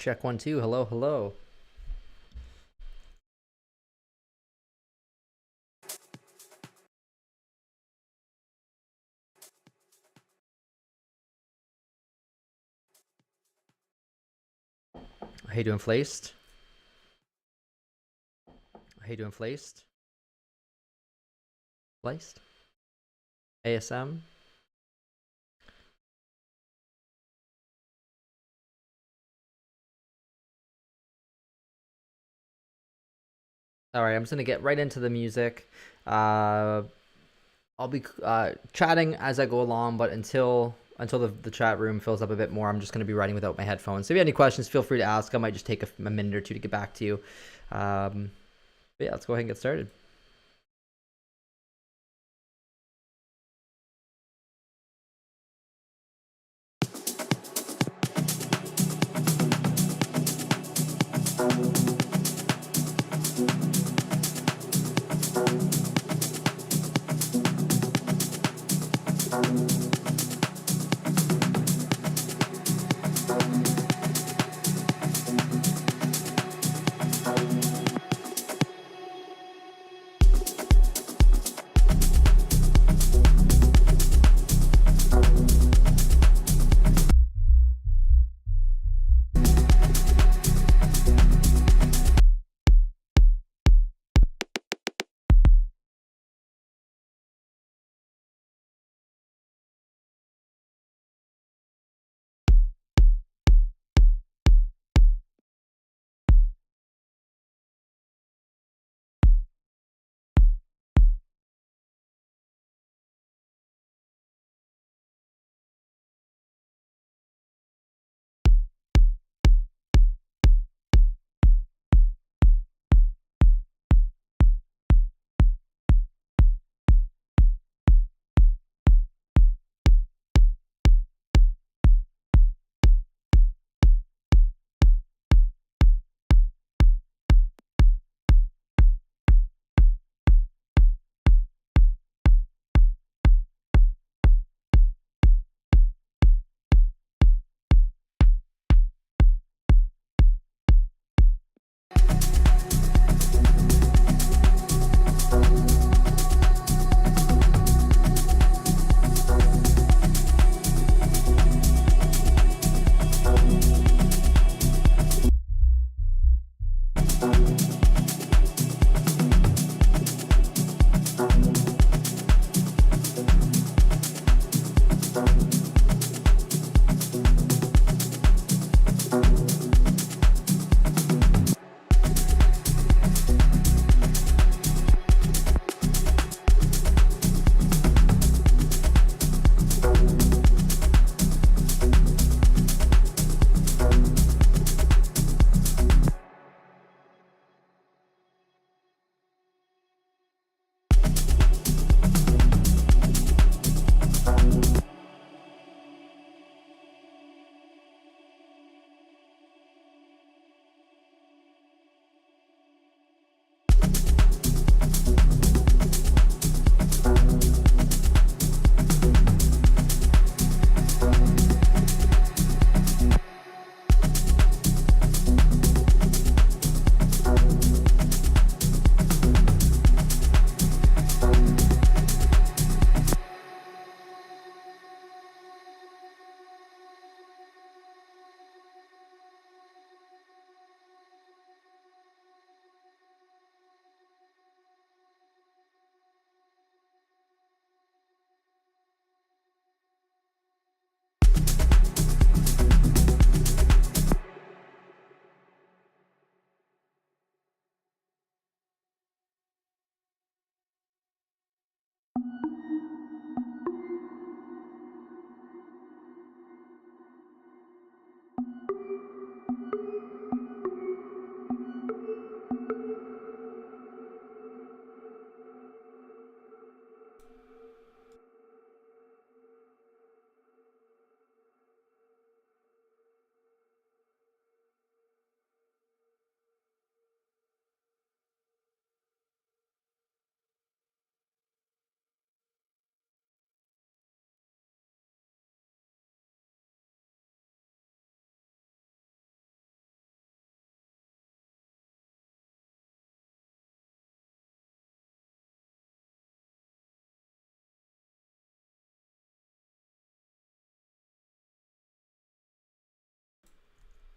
Check 1 2. Hello, hello. How you doing, Flaced? How you doing, Flaced? Flaced? ASM? All right, I'm just gonna get right into the music. I'll be chatting as I go along, but until the chat room fills up a bit more, I'm just gonna be writing without my headphones. So if you have any questions, feel free to ask. I might just take a minute or two to get back to you. But yeah, let's go ahead and get started.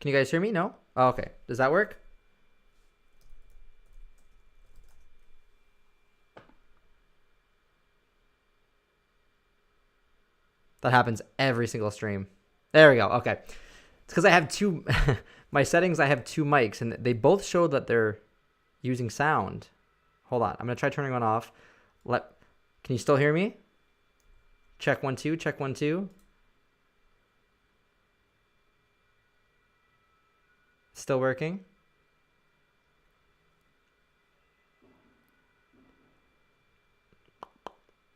Can you guys hear me? No? Oh, okay. Does that work? That happens every single stream. There we go. Okay. It's because I have two, my settings, I have two mics and they both show that they're using sound. Hold on. I'm going to try turning one off. Can you still hear me? Check 1 2, check 1 2. Still working?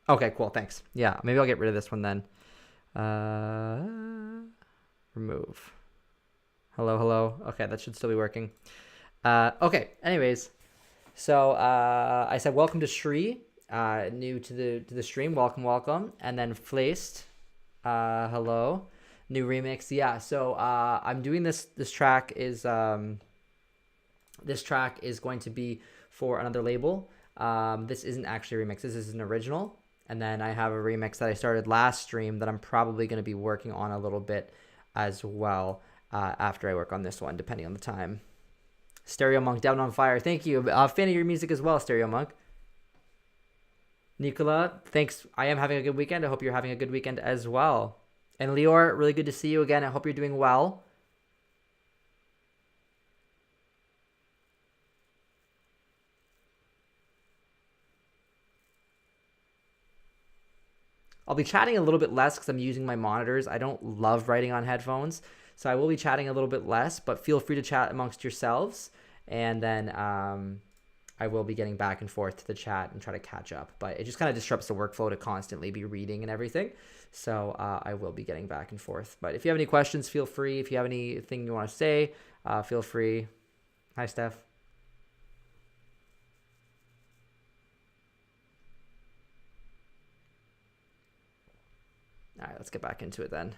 Okay, cool. Thanks. Yeah, maybe I'll get rid of this one then. Remove. Hello, hello. Okay, that should still be working. Okay, anyways. So I said welcome to Shri, new to the stream. Welcome, welcome. And then Flaced, hello. New remix. Yeah, so I'm doing this track is going to be for another label. This isn't actually a remix. This is an original. And then I have a remix that I started last stream that I'm probably going to be working on a little bit as well after I work on this one, depending on the time. Stereo Monk, Down on Fire. Thank you. Fan of your music as well, Stereo Monk. Nicola, thanks. I am having a good weekend. I hope you're having a good weekend as well. And Lior, really good to see you again. I hope you're doing well. I'll be chatting a little bit less because I'm using my monitors. I don't love writing on headphones, so I will be chatting a little bit less, but feel free to chat amongst yourselves. And then I will be getting back and forth to the chat and try to catch up. But it just kind of disrupts the workflow to constantly be reading and everything. So I will be getting back and forth. But if you have any questions, feel free. If you have anything you want to say, feel free. Hi, Steph. All right, let's get back into it then.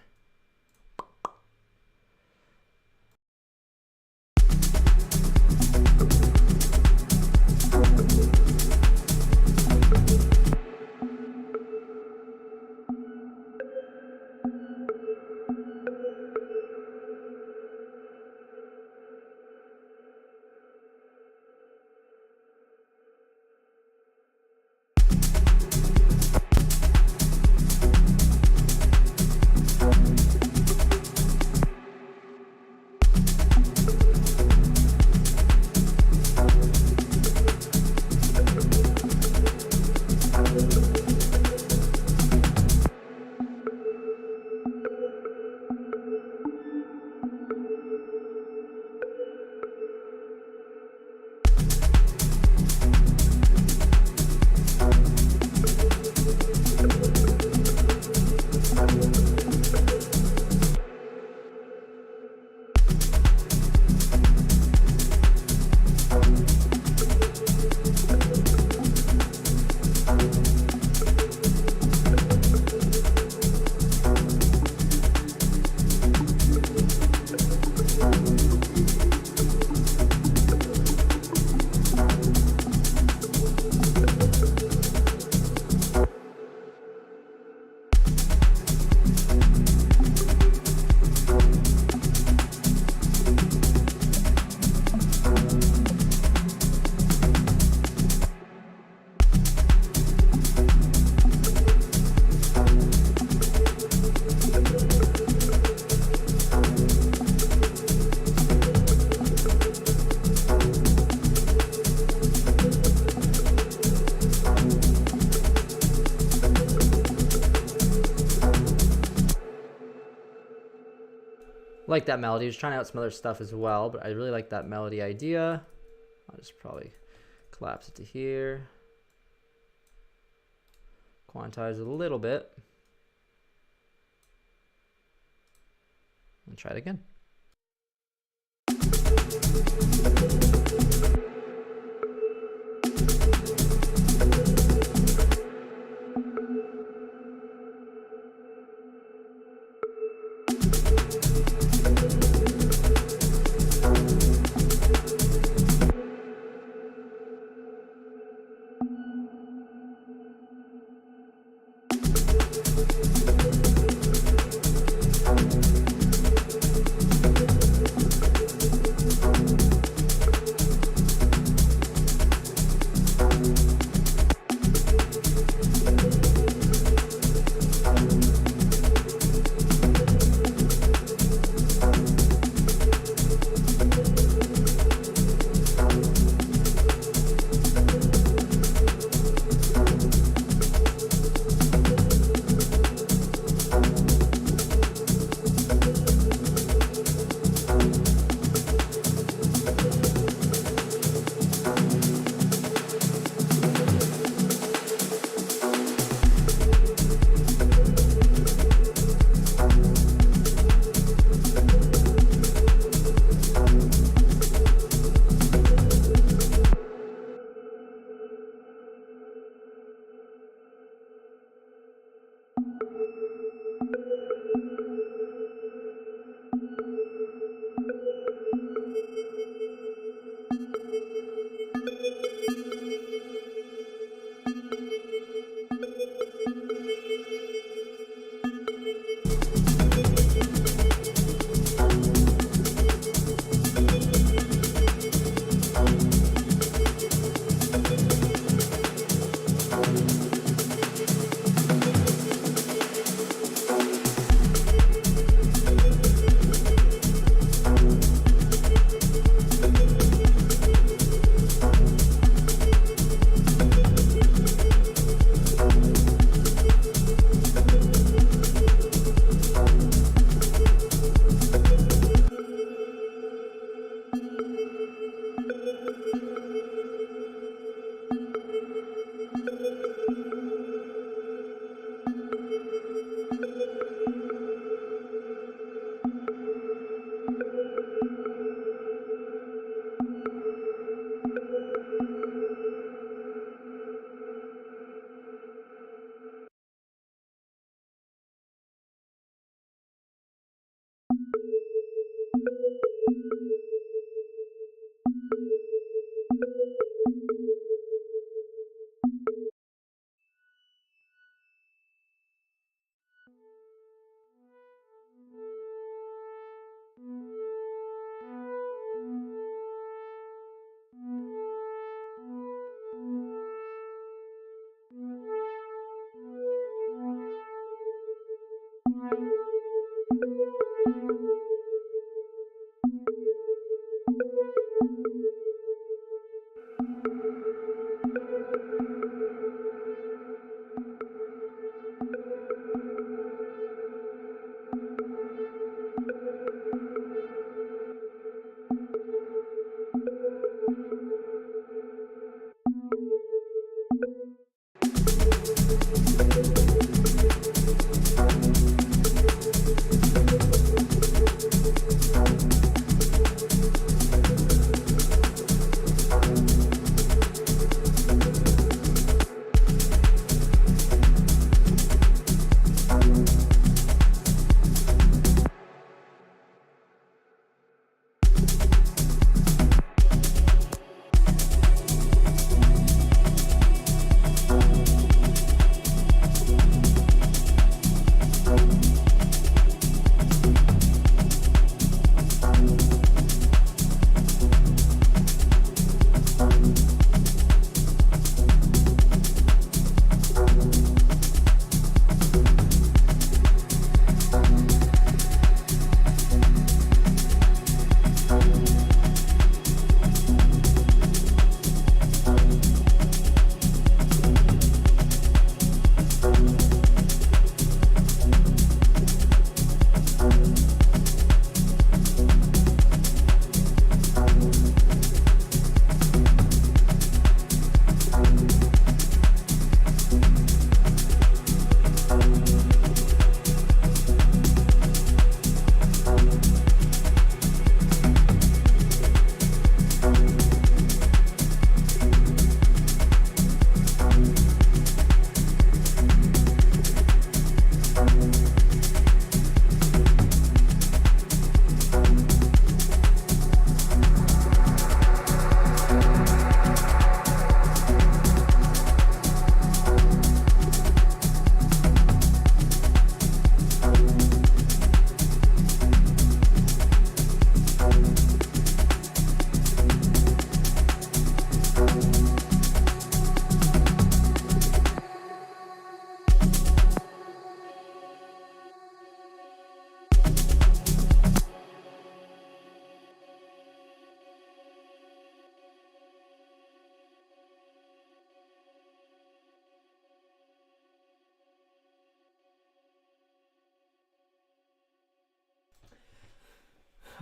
Like that melody. I was trying out some other stuff as well, but I really like that melody idea. I'll just probably collapse it to here. Quantize it a little bit. And try it again.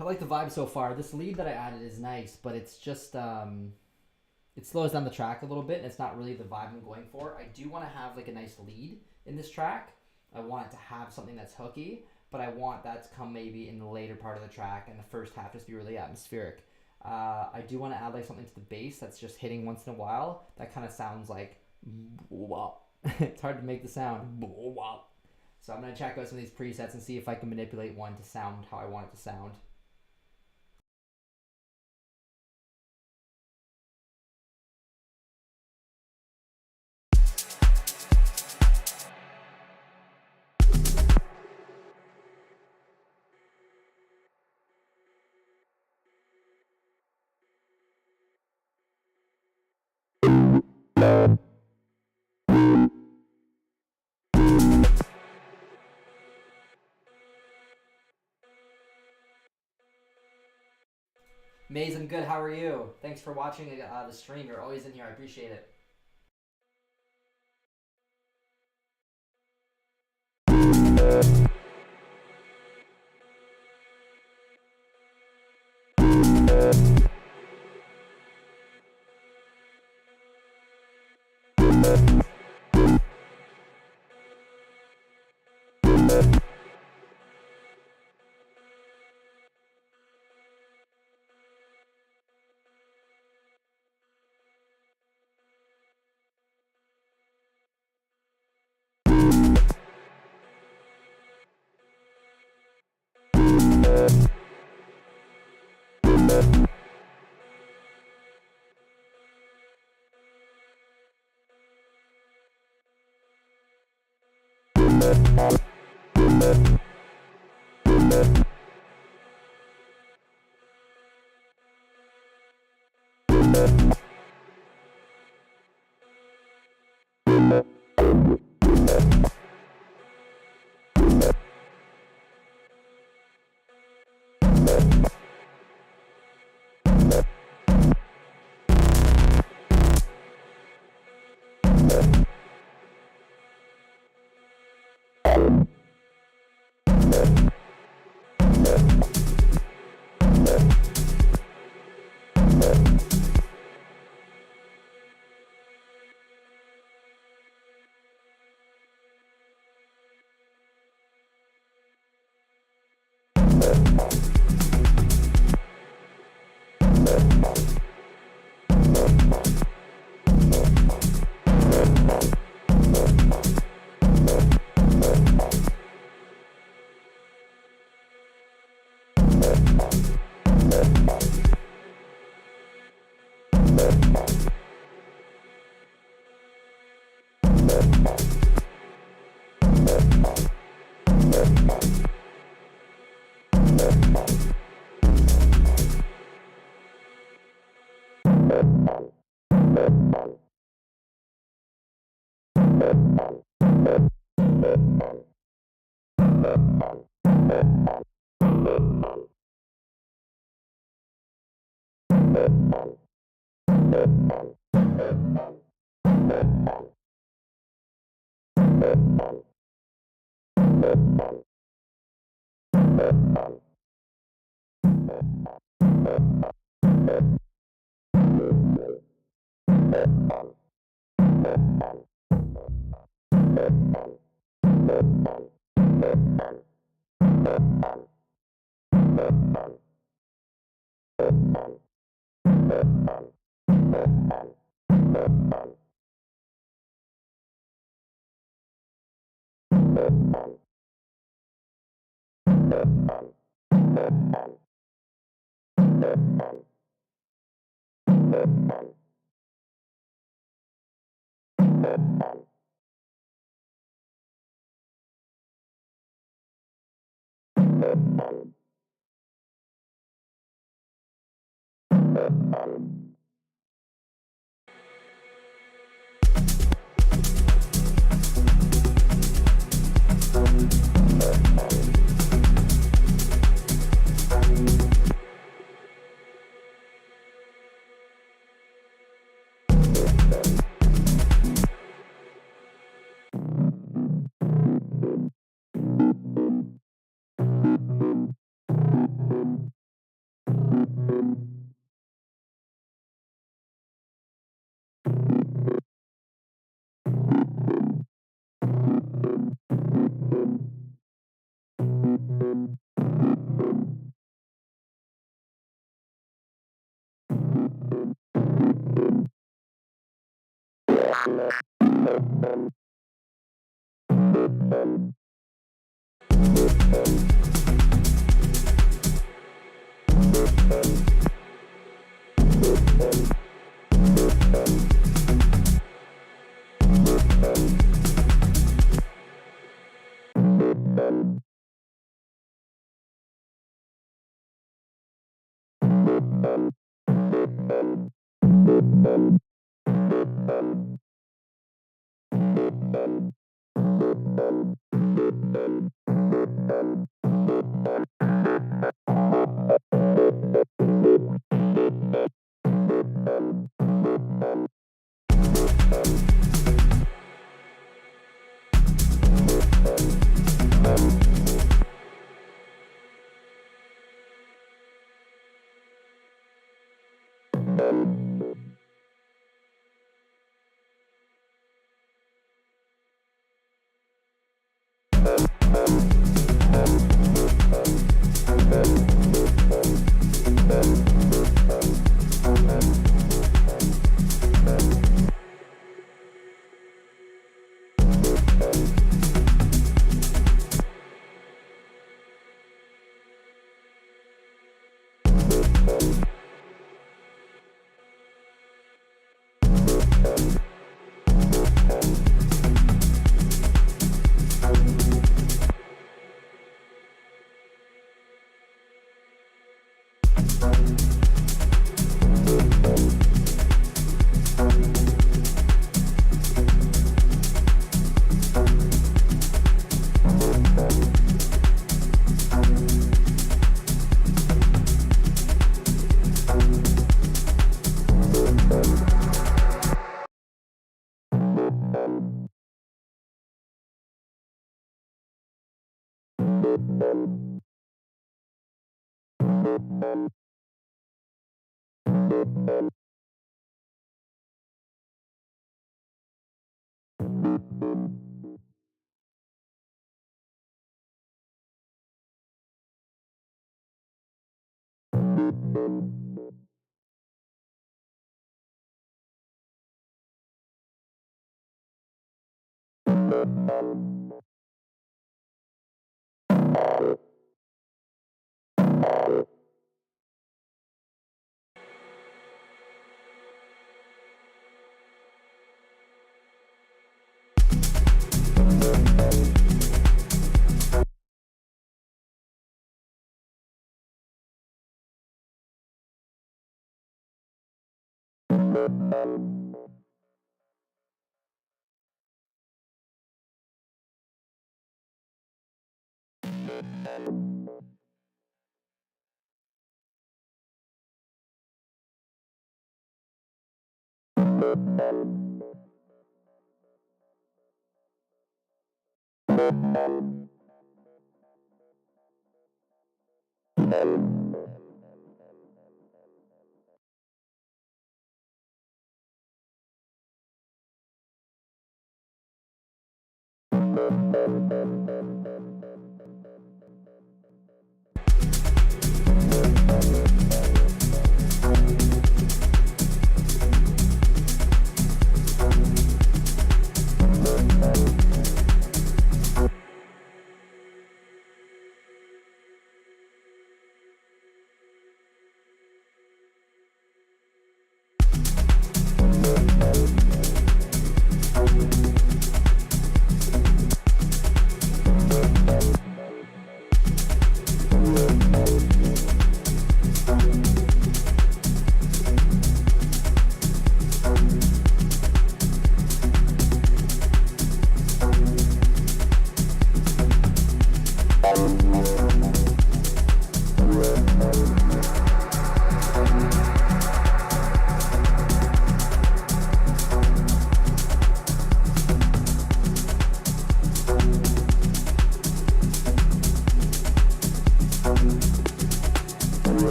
I like the vibe so far. This lead that I added is nice, but it's just it slows down the track a little bit, and it's not really the vibe I'm going for. I do want to have like a nice lead in this track. I want it to have something that's hooky, but I want that to come maybe in the later part of the track, and the first half just be really atmospheric. I do want to add like something to the bass that's just hitting once in a while. That kind of sounds like it's hard to make the sound. So I'm gonna check out some of these presets and see if I can manipulate one to sound how I want it to sound. Maze, I'm good. How are you? Thanks for watching the stream. You're always in here. I appreciate it.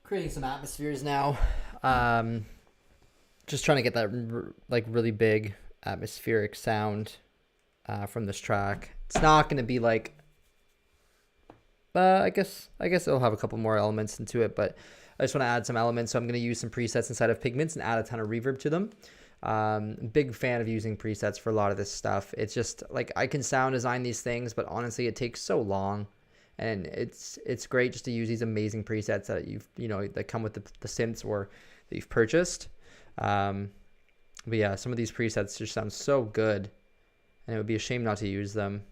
Creating some atmospheres now. Just trying to get that like really big atmospheric sound from this track. It's not going to be like, I guess it'll have a couple more elements into it, but I just want to add some elements. So I'm going to use some presets inside of Pigments and add a ton of reverb to them. Big fan of using presets for a lot of this stuff. It's just like I can sound design these things, but honestly, it takes so long. And it's great just to use these amazing presets that that come with the synths or that you've purchased. But yeah, some of these presets just sound so good, and it would be a shame not to use them.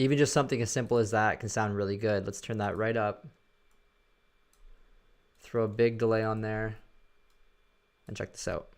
Even just something as simple as that can sound really good. Let's turn that right up. Throw a big delay on there. And check this out.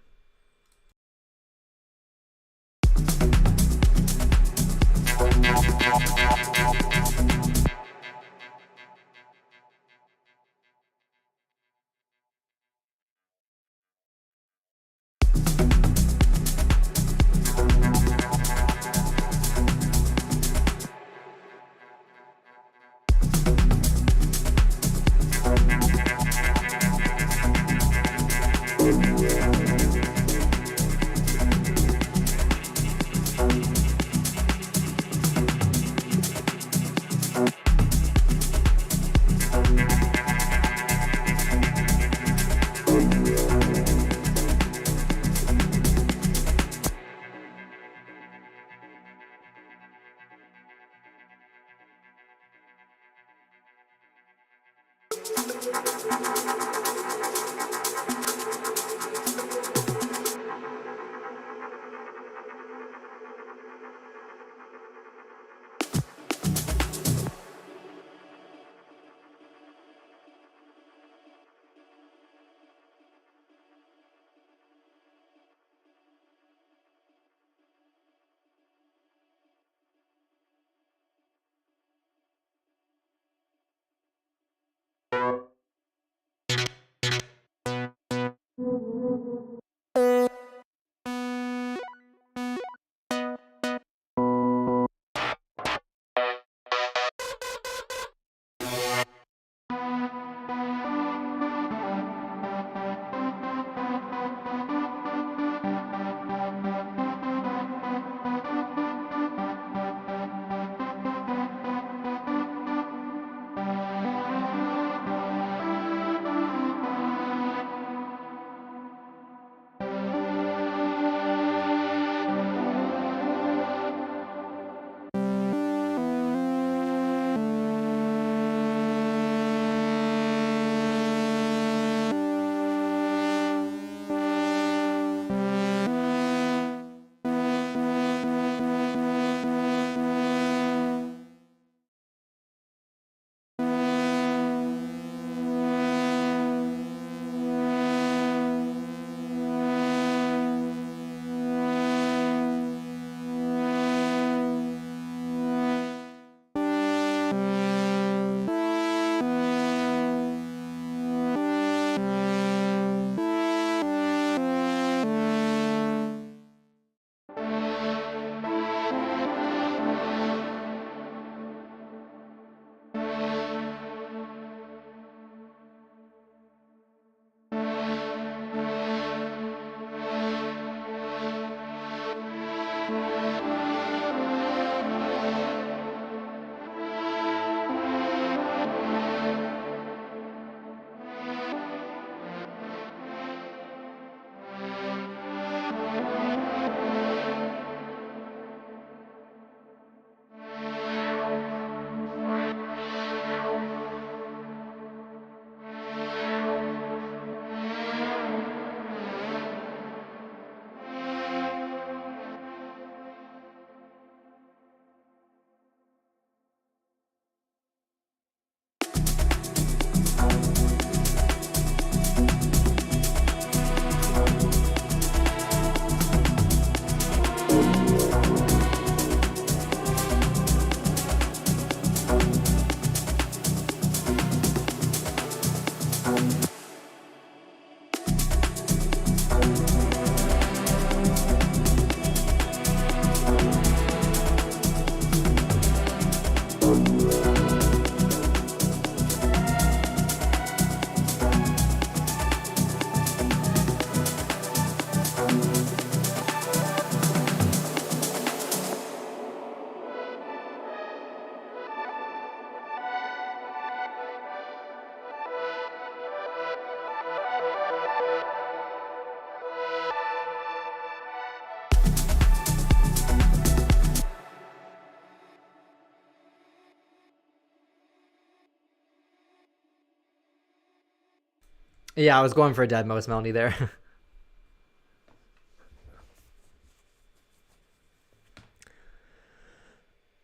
Yeah, I was going for a Dead Mouse melody there.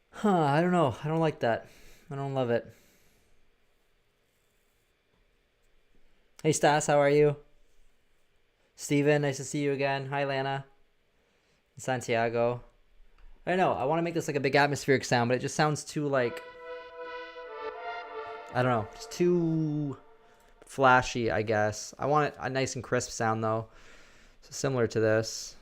Huh, I don't know. I don't like that. I don't love it. Hey Stas, how are you? Steven, nice to see you again. Hi Lana. Santiago. I know, I want to make this like a big atmospheric sound, but it just sounds too like, I don't know, just too flashy, I guess. I want it a nice and crisp sound though. So similar to this.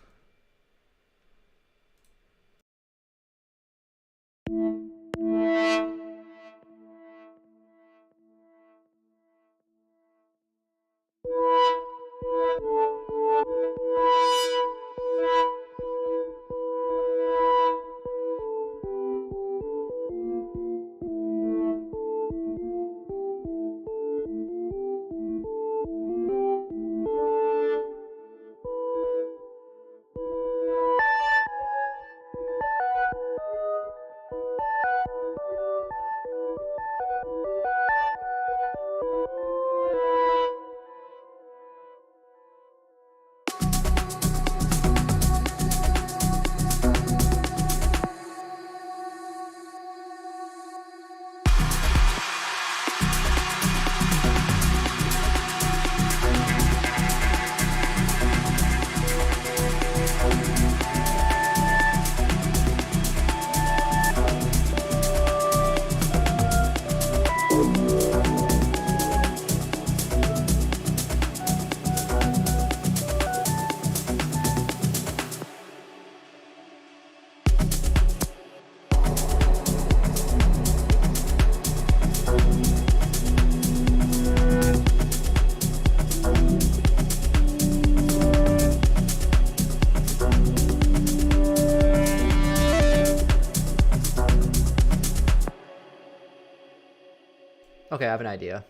Okay, I have an idea.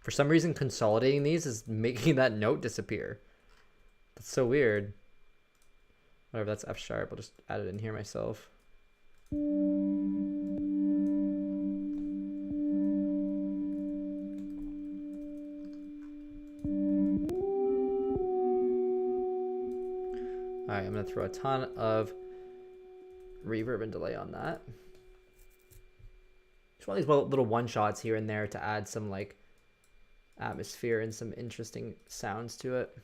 For some reason, consolidating these is making that note disappear. That's so weird. Whatever, that's F sharp. I'll just add it in here myself. All right, I'm gonna throw a ton of reverb and delay on that. Just want these little one shots here and there to add some like atmosphere and some interesting sounds to it.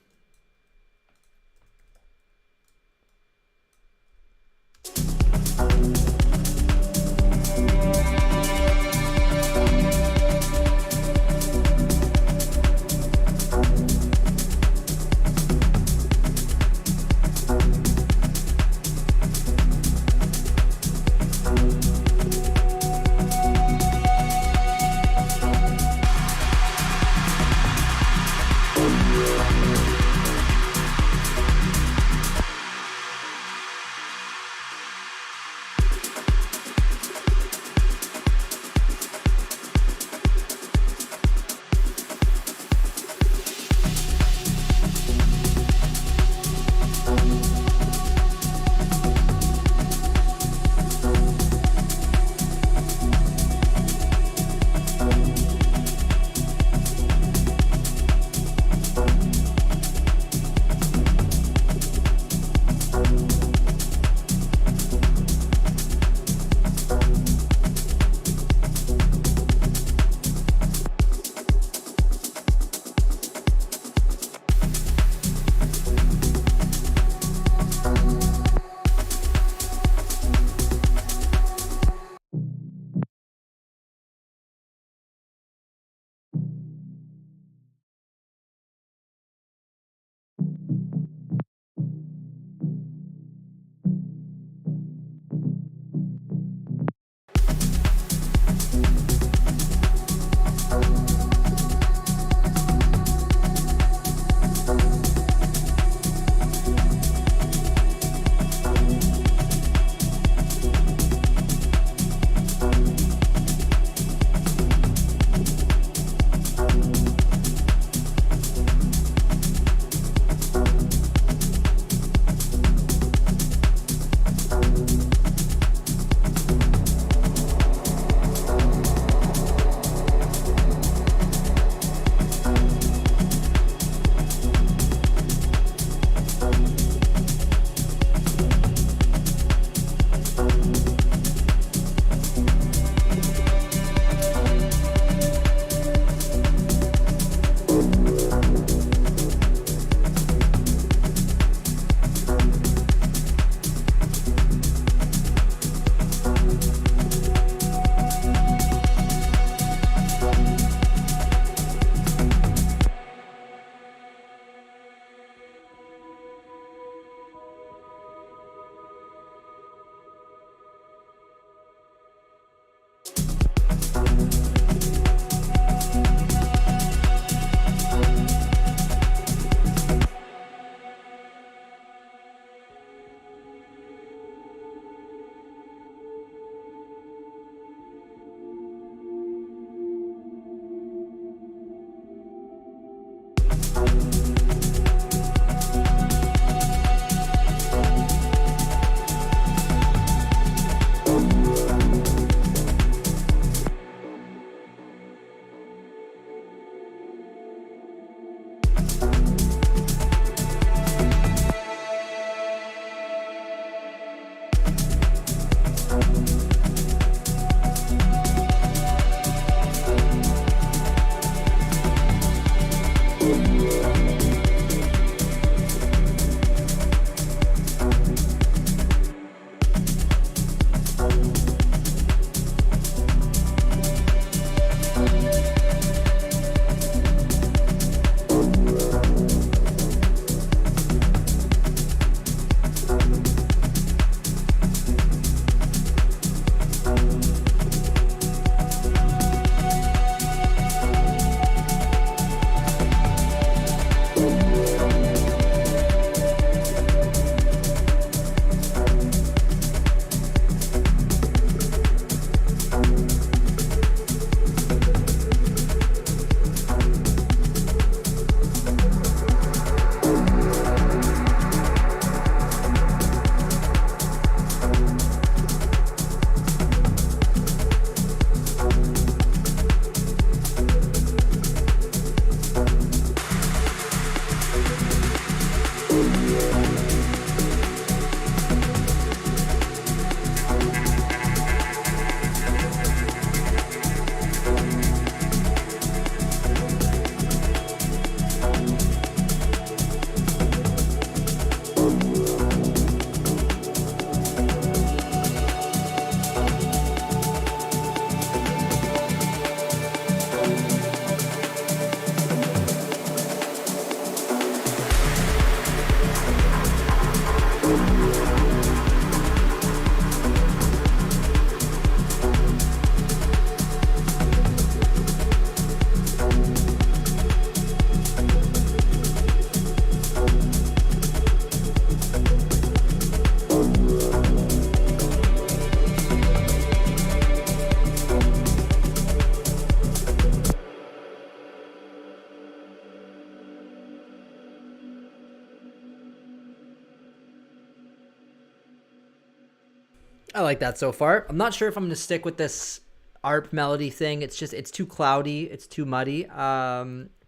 I like that so far. I'm not sure if I'm gonna stick with this ARP melody thing. It's too cloudy. It's too muddy.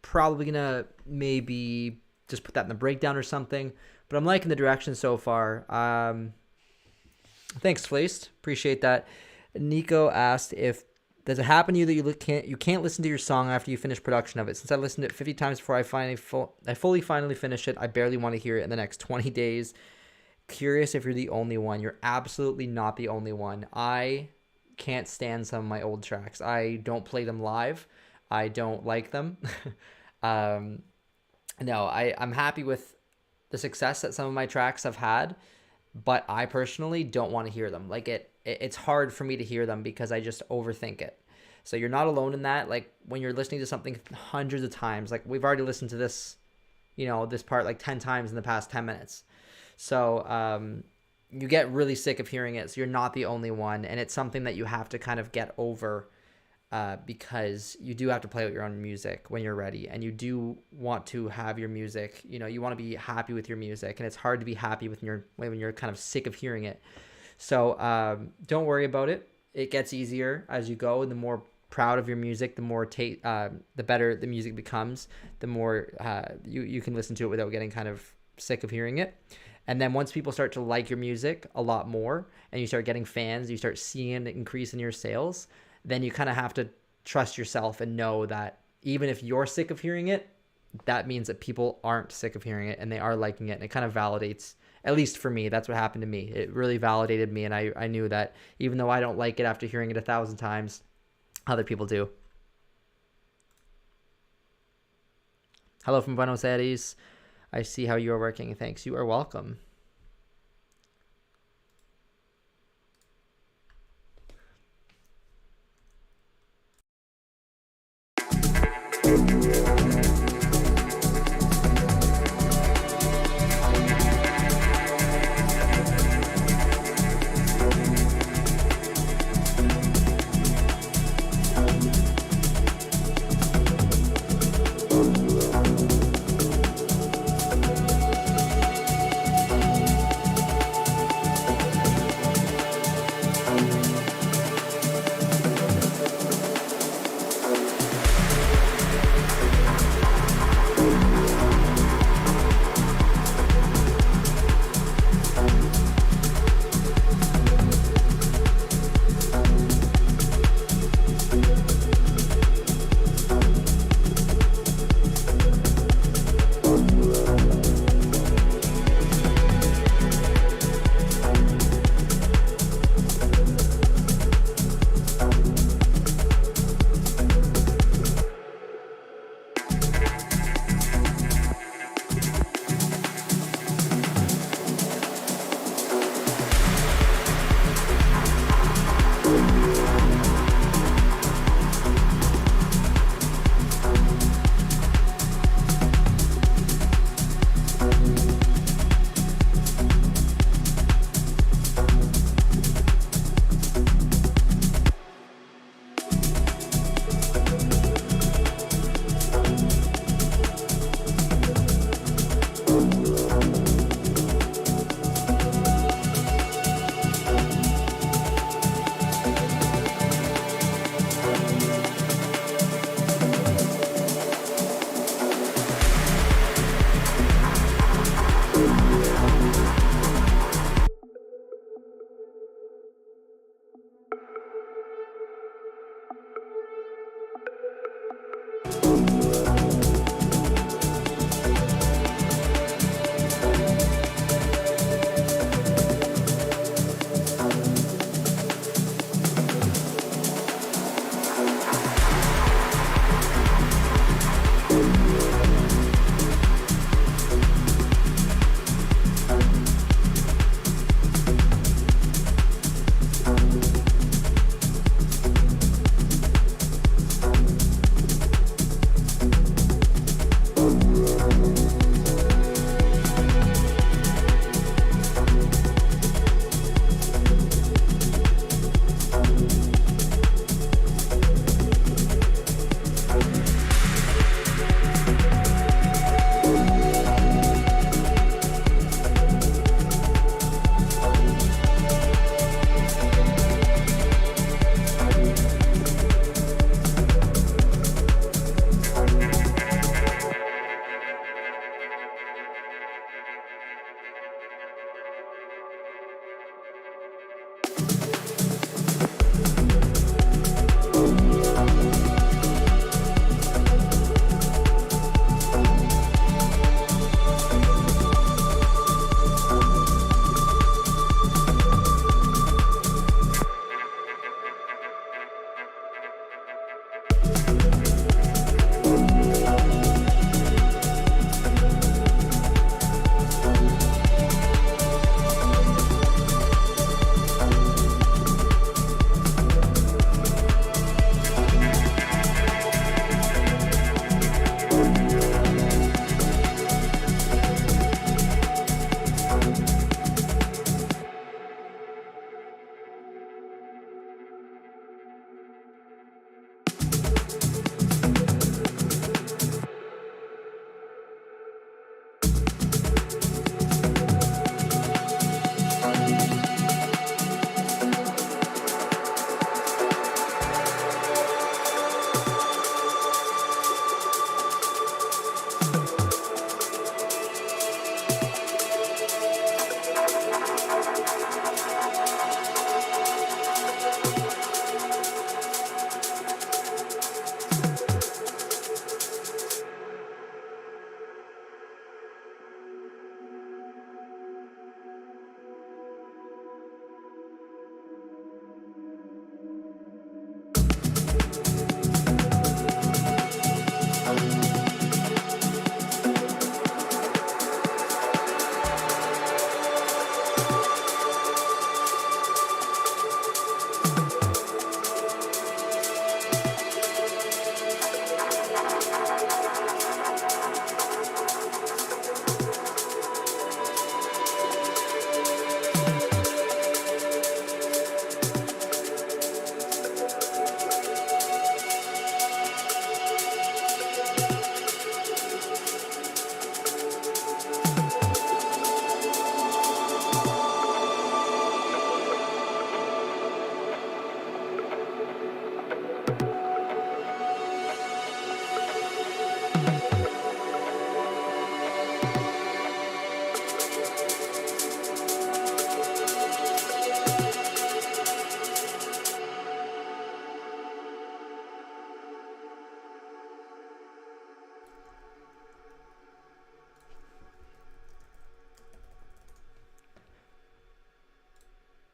Probably gonna maybe just put that in the breakdown or something. But I'm liking the direction so far. Thanks, Fleeced. Appreciate that. Nico asked if does it happen to you that you can't listen to your song after you finish production of it? Since I listened to it 50 times before I finally finish it, I barely want to hear it in the next 20 days. Curious if you're the only one. You're absolutely not the only one. I can't stand some of my old tracks. I don't play them live. I don't like them. No, I'm happy with the success that some of my tracks have had, but I personally don't want to hear them. Like it's hard for me to hear them because I just overthink it. So you're not alone in that. Like when you're listening to something hundreds of times, like we've already listened to this, this part like 10 times in the past 10 minutes. So you get really sick of hearing it. So you're not the only one. And it's something that you have to kind of get over because you do have to play with your own music when you're ready. And you do want to have your music, you want to be happy with your music. And it's hard to be happy with when you're kind of sick of hearing it. So don't worry about it. It gets easier as you go. And the more proud of your music, the more the better the music becomes, the more you can listen to it without getting kind of sick of hearing it. And then once people start to like your music a lot more and you start getting fans, you start seeing an increase in your sales, then you kind of have to trust yourself and know that even if you're sick of hearing it, that means that people aren't sick of hearing it and they are liking it. And it kind of validates, at least for me, that's what happened to me. It really validated me. And I knew that even though I don't like it after hearing it 1,000 times, other people do. Hello from Buenos Aires. I see how you are working. Thanks. You are welcome.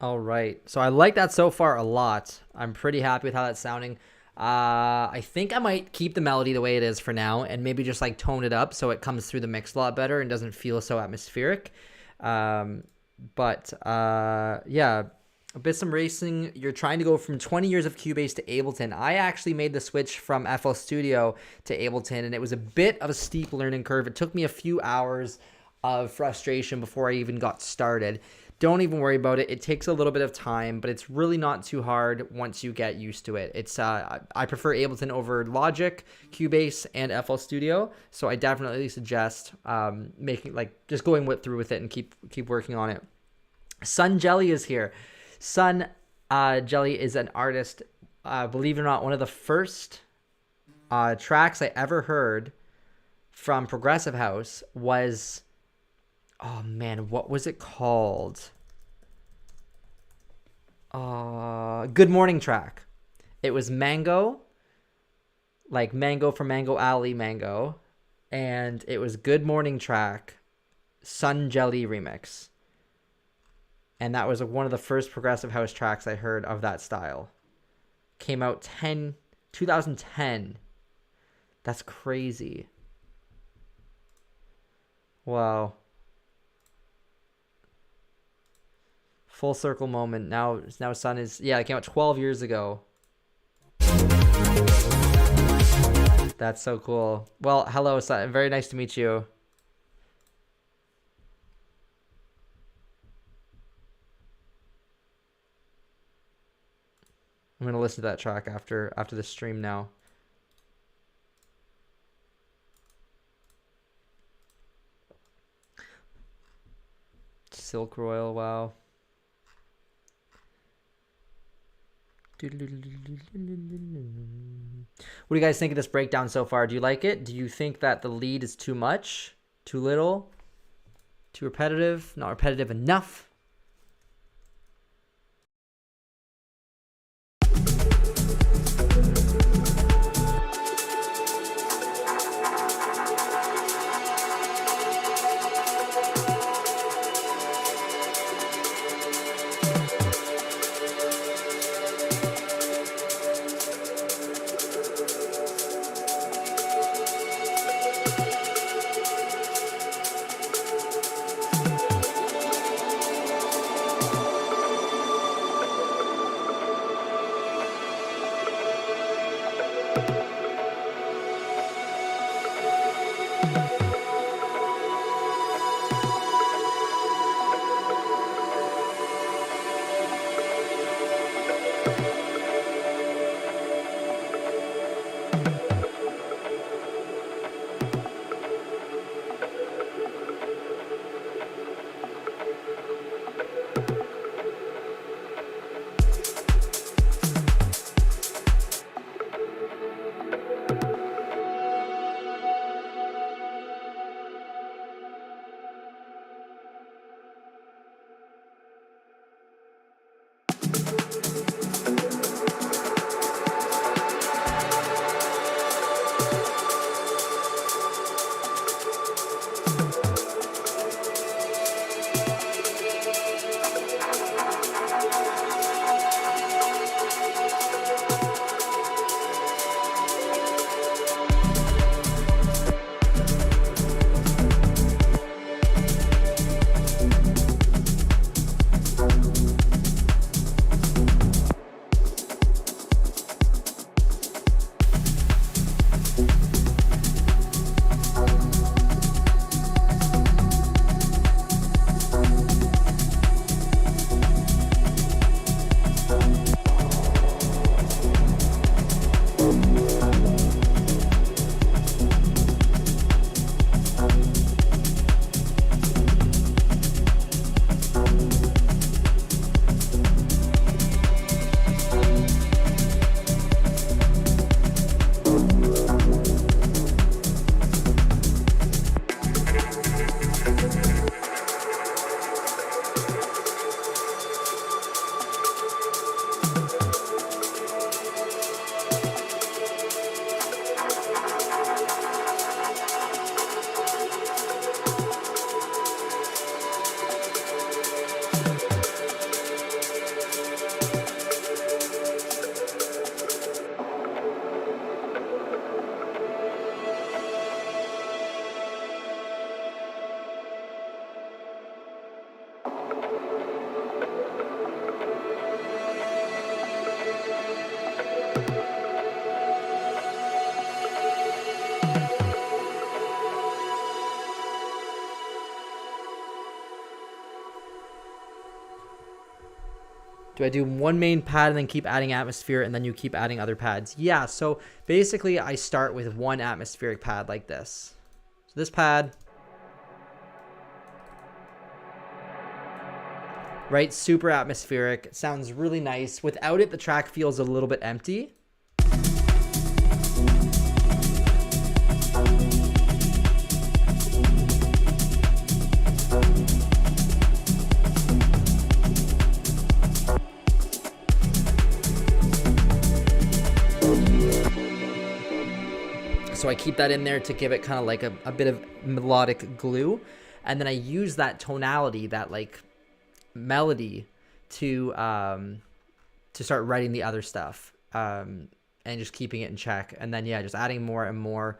All right. So I like that so far a lot. I'm pretty happy with how that's sounding. I think I might keep the melody the way it is for now and maybe just like tone it up so it comes through the mix a lot better and doesn't feel so atmospheric. Yeah, Abyssum Racing, you're trying to go from 20 years of Cubase to Ableton. I actually made the switch from FL Studio to Ableton, and it was a bit of a steep learning curve. It took me a few hours of frustration before I even got started. Don't even worry about it. It takes a little bit of time, but it's really not too hard once you get used to it. I prefer Ableton over Logic, Cubase, and FL Studio, so I definitely suggest making just going through with it and keep working on it. Sun Jelly is here. Sun Jelly is an artist. Believe it or not, one of the first tracks I ever heard from Progressive House was, oh man, what was it called? Good Morning track. It was Mango, like Mango from Mango Alley Mango, and it was Good Morning track, Sun Jelly remix. And that was one of the first Progressive House tracks I heard of that style. Came out 2010. That's crazy. Wow. Full circle moment. Now Sun is, yeah, it came out 12 years ago. That's so cool. Well, hello, Sun. Very nice to meet you. I'm going to listen to that track after the stream now. Silk Royal, wow. What do you guys think of this breakdown so far? Do you like it? Do you think that the lead is too much? Too little? Too repetitive? Not repetitive enough? Do I do one main pad and then keep adding atmosphere and then you keep adding other pads? Yeah, so basically I start with one atmospheric pad like this. So this pad, right? Super atmospheric. It sounds really nice. Without it, the track feels a little bit empty. So I keep that in there to give it kind of like a bit of melodic glue. And then I use that tonality, that like melody to start writing the other stuff, and just keeping it in check. And then, yeah, just adding more and more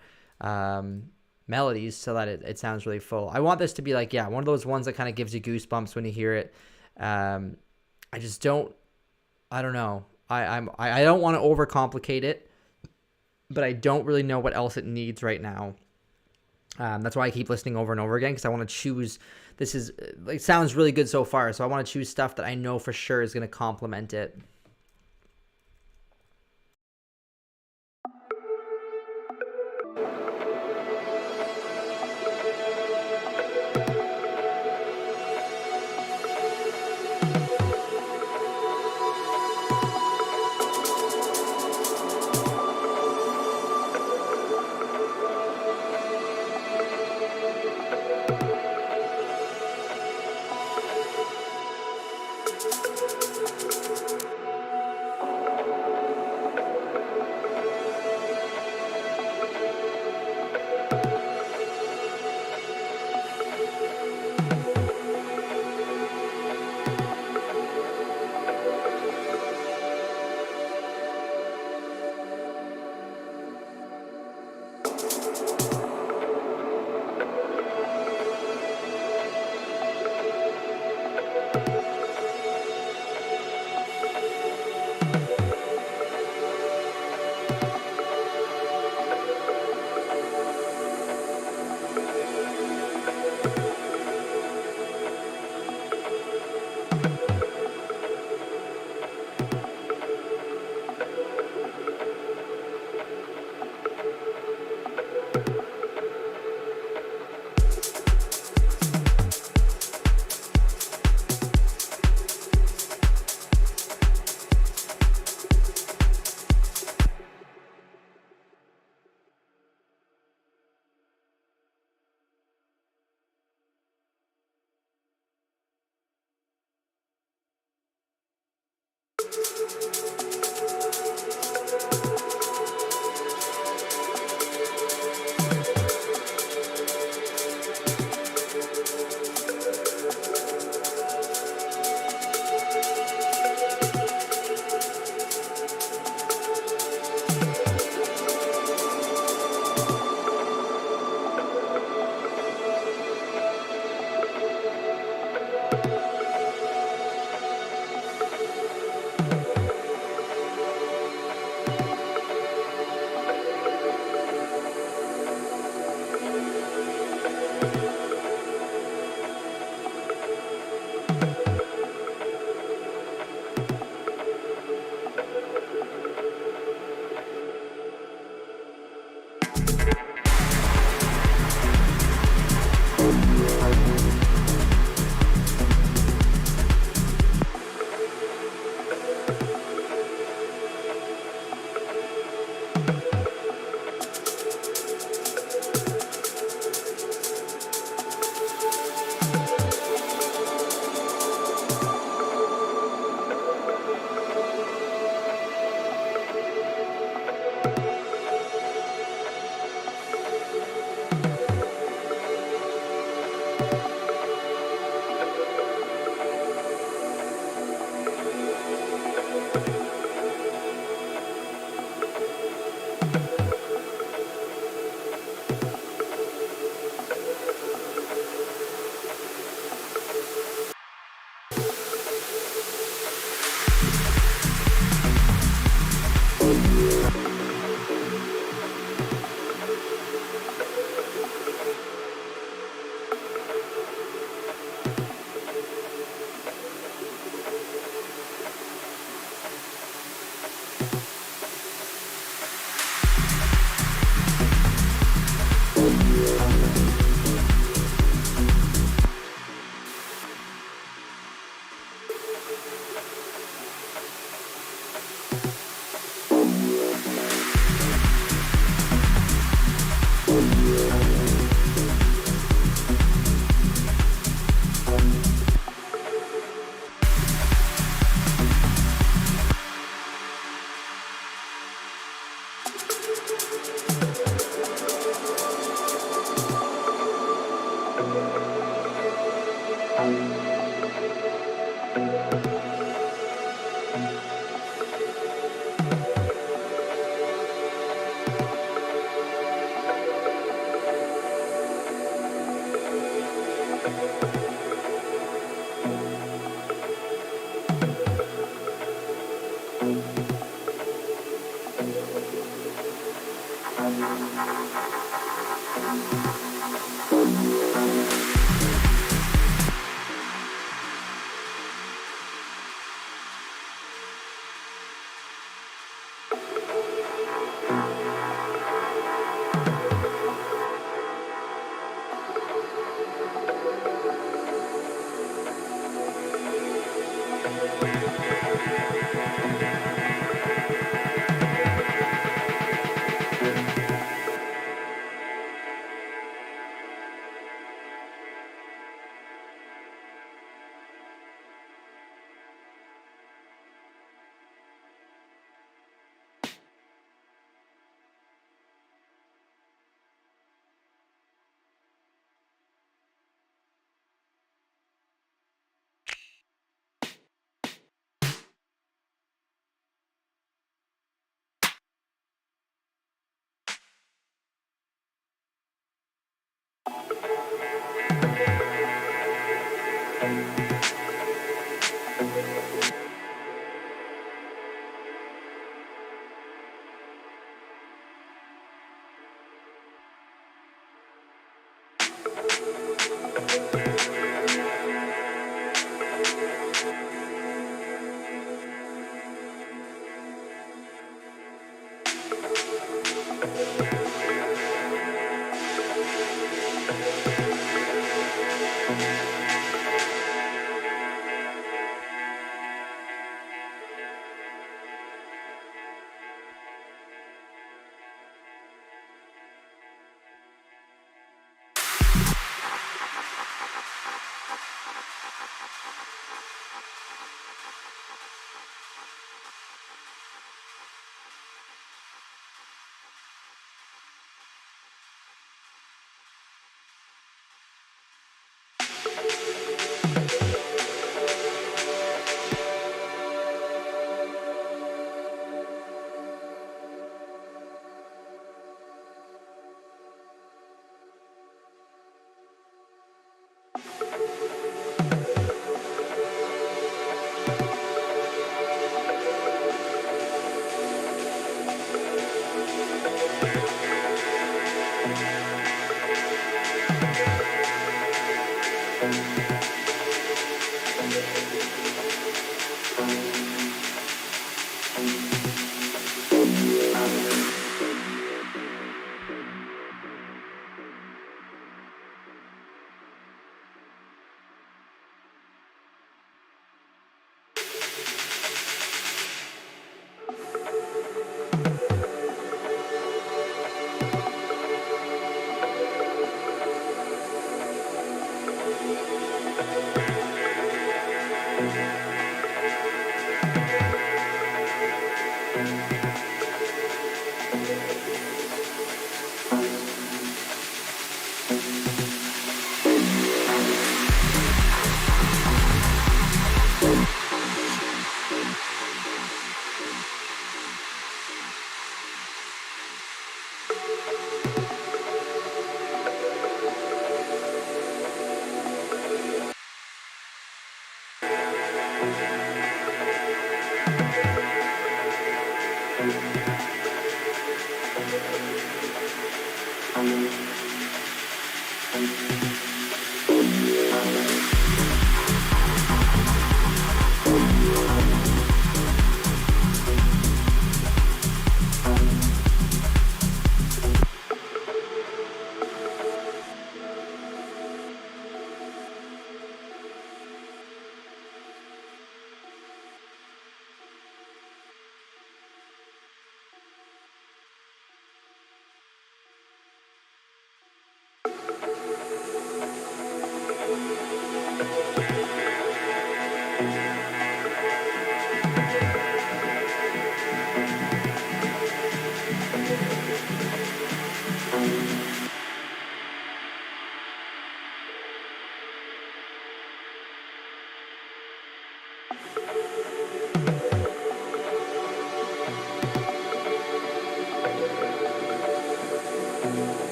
melodies so that it sounds really full. I want this to be like, yeah, one of those ones that kind of gives you goosebumps when you hear it. I don't know. I don't want to overcomplicate it, but I don't really know what else it needs right now. That's why I keep listening over and over again, because I want to choose. This is like, sounds really good so far, so I want to choose stuff that I know for sure is going to complement it.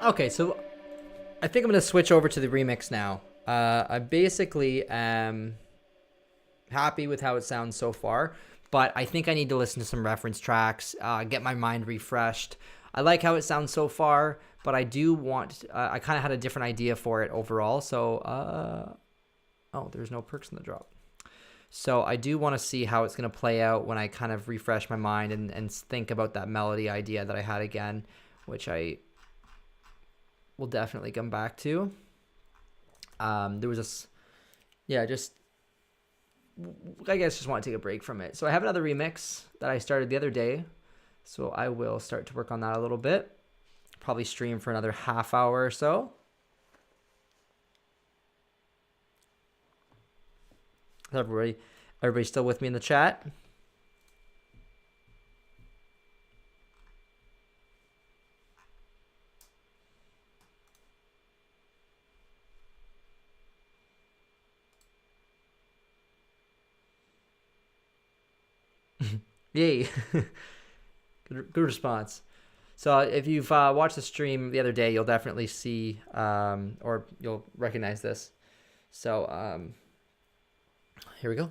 Okay, so I think I'm going to switch over to the remix now. I basically am happy with how it sounds so far, but I think I need to listen to some reference tracks, get my mind refreshed. I like how it sounds so far, but I do want, I kind of had a different idea for it overall. So, oh, there's no perks in the drop. So I do want to see how it's going to play out when I kind of refresh my mind and think about that melody idea that I had again, which I will definitely come back to. There was this, yeah, just, I guess just want to take a break from it. So I have another remix that I started the other day. So I will start to work on that a little bit. Probably stream for another half hour or so. Everybody still with me in the chat? Yay. Good response. So if you've watched the stream the other day, you'll definitely see or you'll recognize this. So here we go.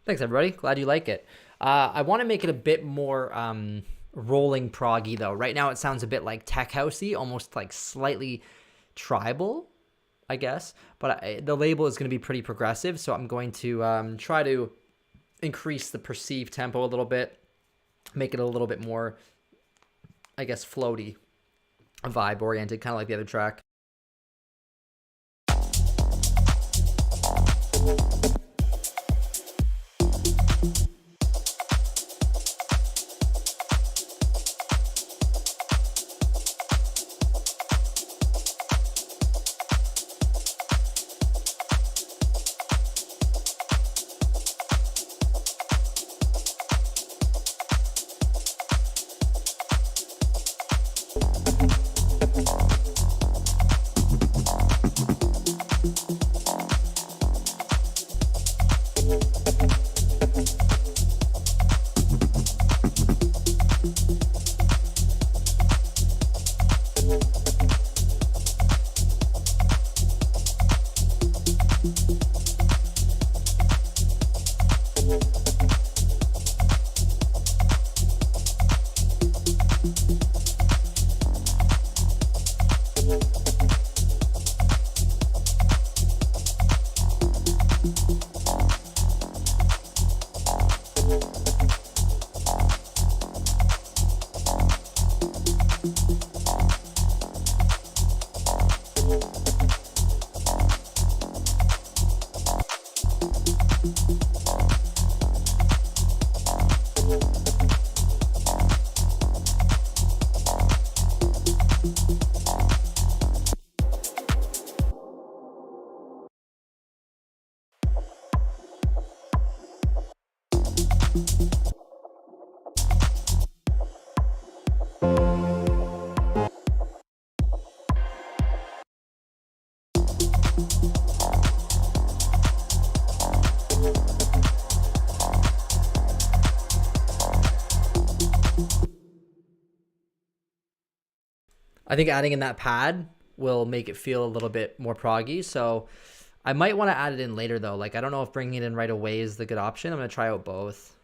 Thanks, everybody. Glad you like it. I want to make it a bit more rolling proggy, though. Right now, it sounds a bit like tech housey, almost like slightly tribal. I guess. But the label is going to be pretty progressive, so I'm going to try to increase the perceived tempo a little bit, make it a little bit more, I guess, floaty, vibe oriented, kind of like the other track. I think adding in that pad will make it feel a little bit more proggy. So I might want to add it in later though. Like, I don't know if bringing it in right away is the good option. I'm going to try out both.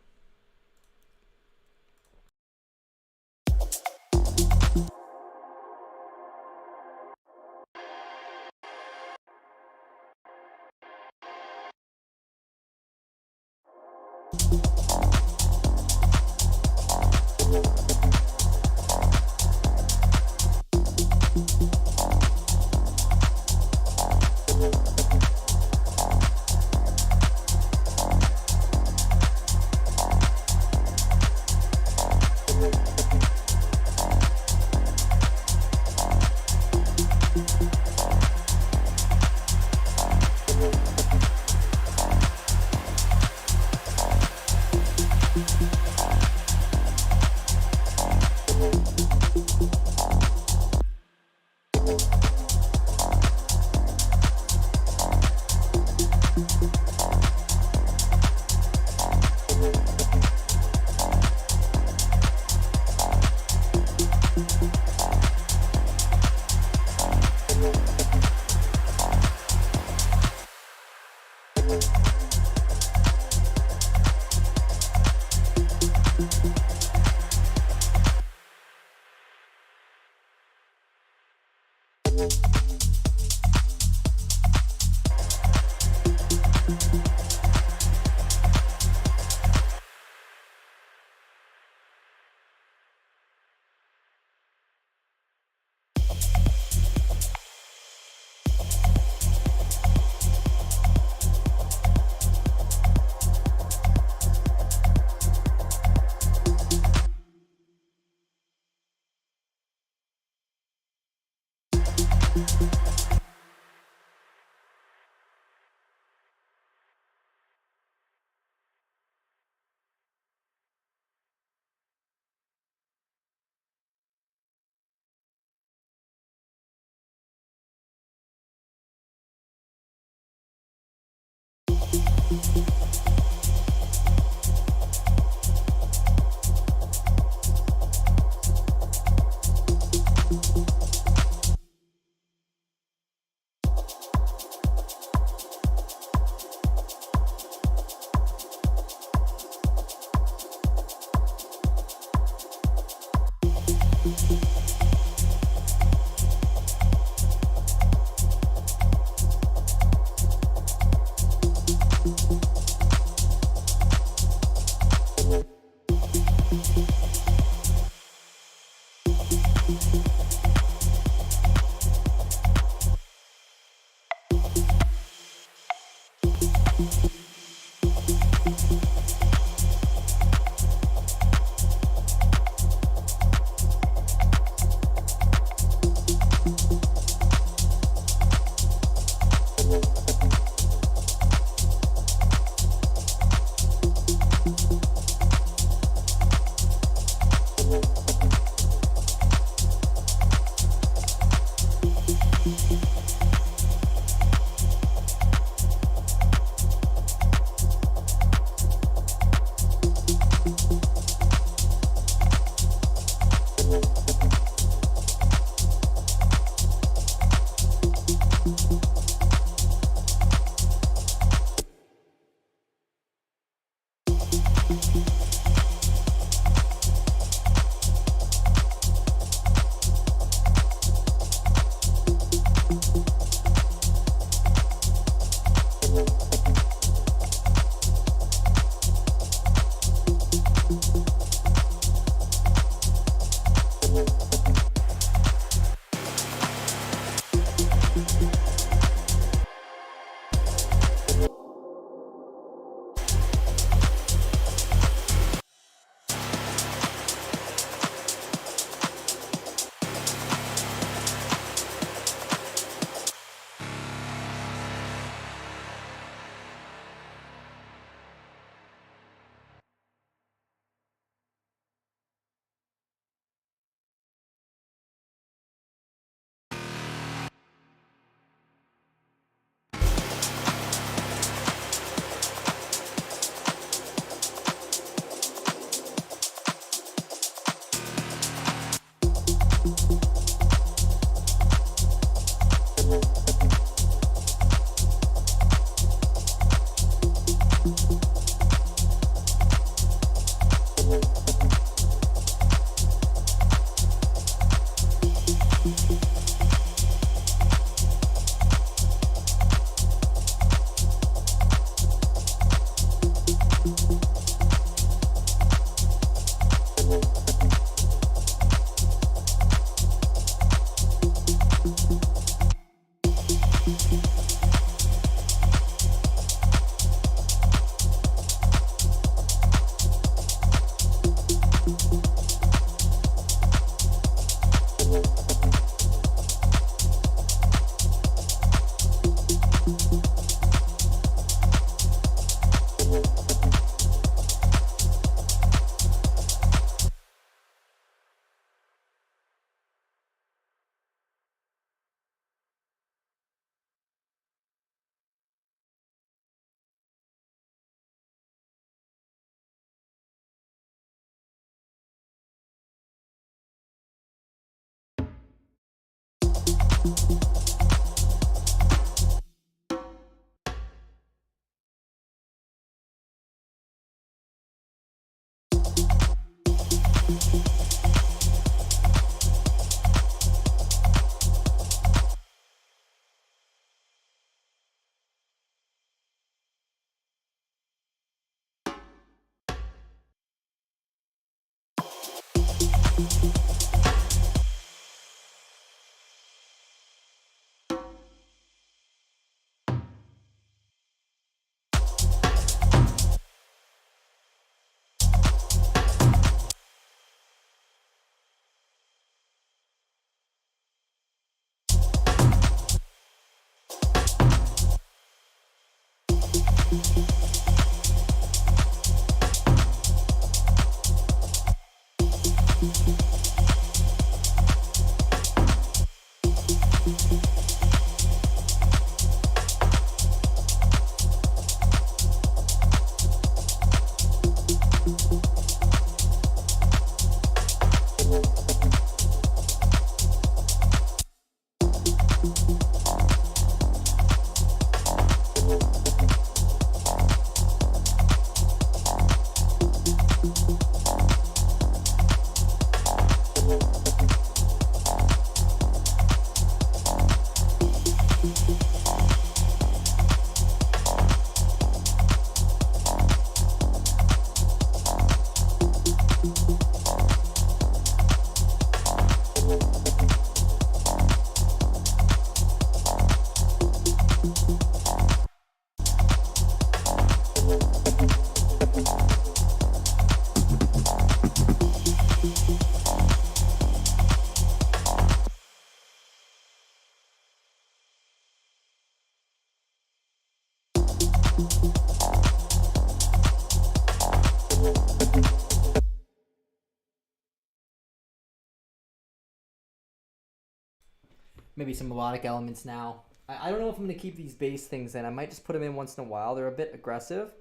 Maybe some melodic elements now. I don't know if I'm going to keep these bass things in. I might just put them in once in a while. They're a bit aggressive,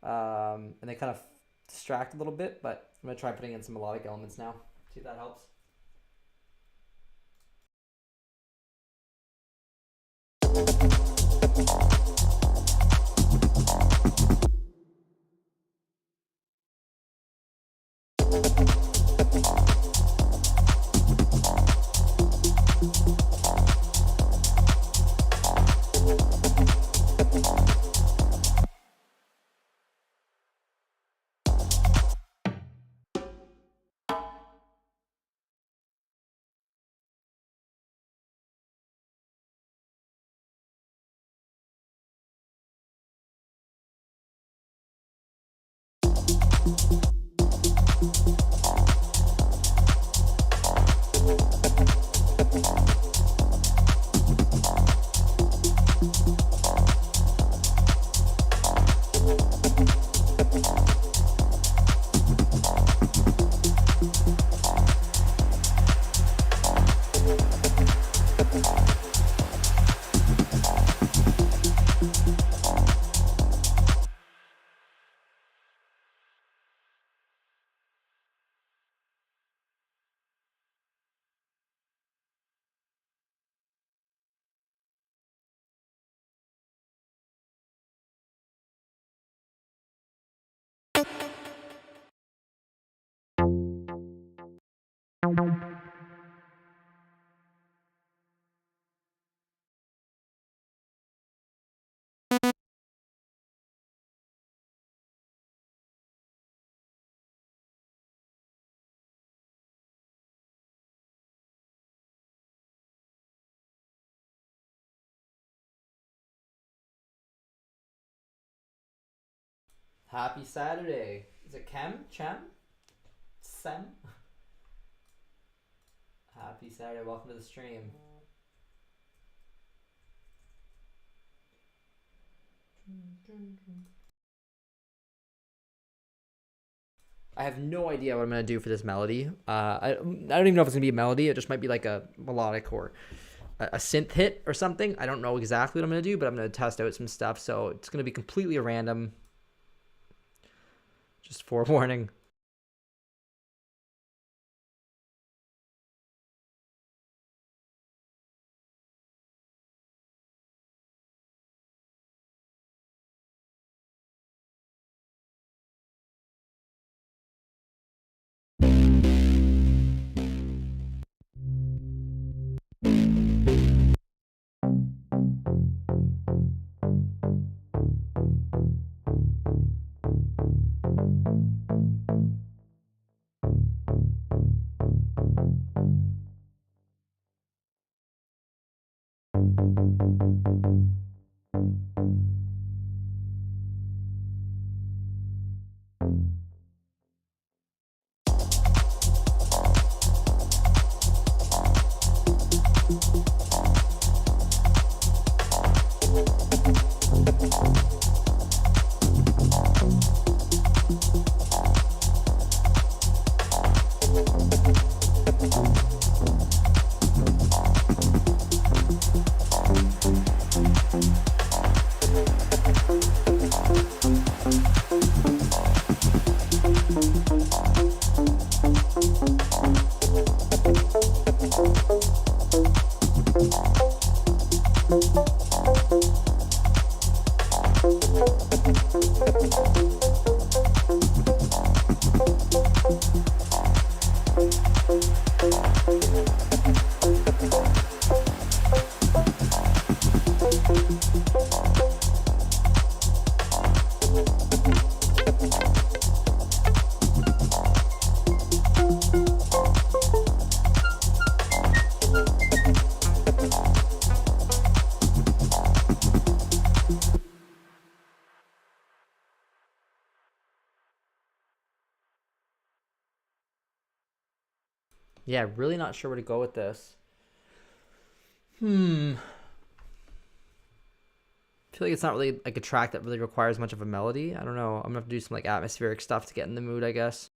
and they kind of distract a little bit, but I'm going to try putting in some melodic elements now. See if that helps. Happy Saturday. Is it Chem? Chem? Sem? Happy Saturday. Welcome to the stream. I have no idea what I'm going to do for this melody. I don't even know if it's going to be a melody. It just might be like a melodic or a synth hit or something. I don't know exactly what I'm going to do, but I'm going to test out some stuff. So it's going to be completely random. Just forewarning. Yeah, really not sure where to go with this. Feels feel like it's not really like a track that really requires much of a melody. I don't know. I'm gonna have to do some like atmospheric stuff to get in the mood, I guess.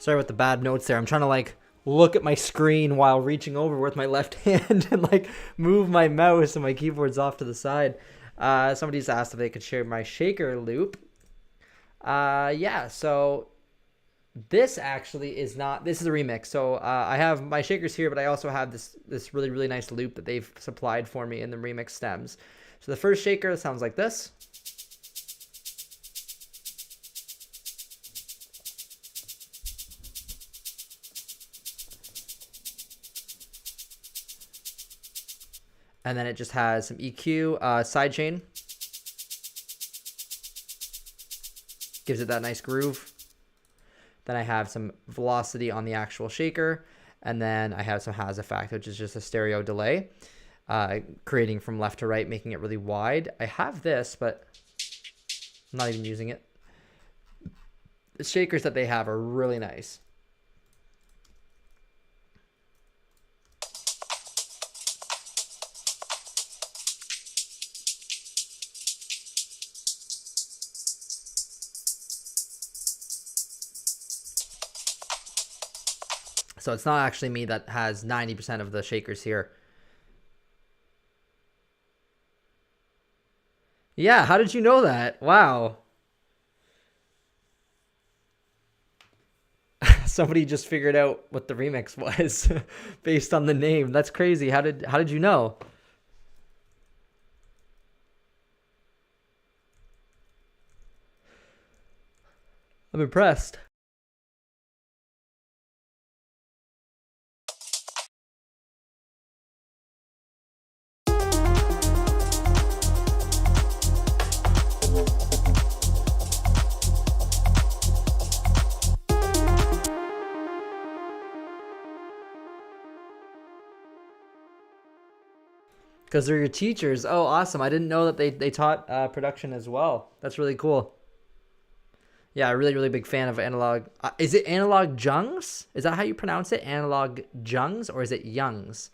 Sorry about the bad notes there. I'm trying to like look at my screen while reaching over with my left hand and like move my mouse and my keyboard's off to the side. Somebody's asked if they could share my shaker loop. Yeah, so this actually is not, this is a remix. So I have my shakers here, but I also have this really, really nice loop that they've supplied for me in the remix stems. So the first shaker sounds like this. And then it just has some EQ, sidechain. Gives it that nice groove. Then I have some velocity on the actual shaker. And then I have some has effect, which is just a stereo delay, creating from left to right, making it really wide. I have this, but I'm not even using it. The shakers that they have are really nice. So it's not actually me that has 90% of the shakers here. Yeah, how did you know that? Wow. Somebody just figured out what the remix was based on the name. That's crazy. How did you know? I'm impressed. Because they're your teachers. Oh, awesome. I didn't know that they taught production as well. That's really cool. Yeah, really, really big fan of Analog. Is it Analog Jungs? Is that how you pronounce it? Analog Jungs? Or is it Youngs?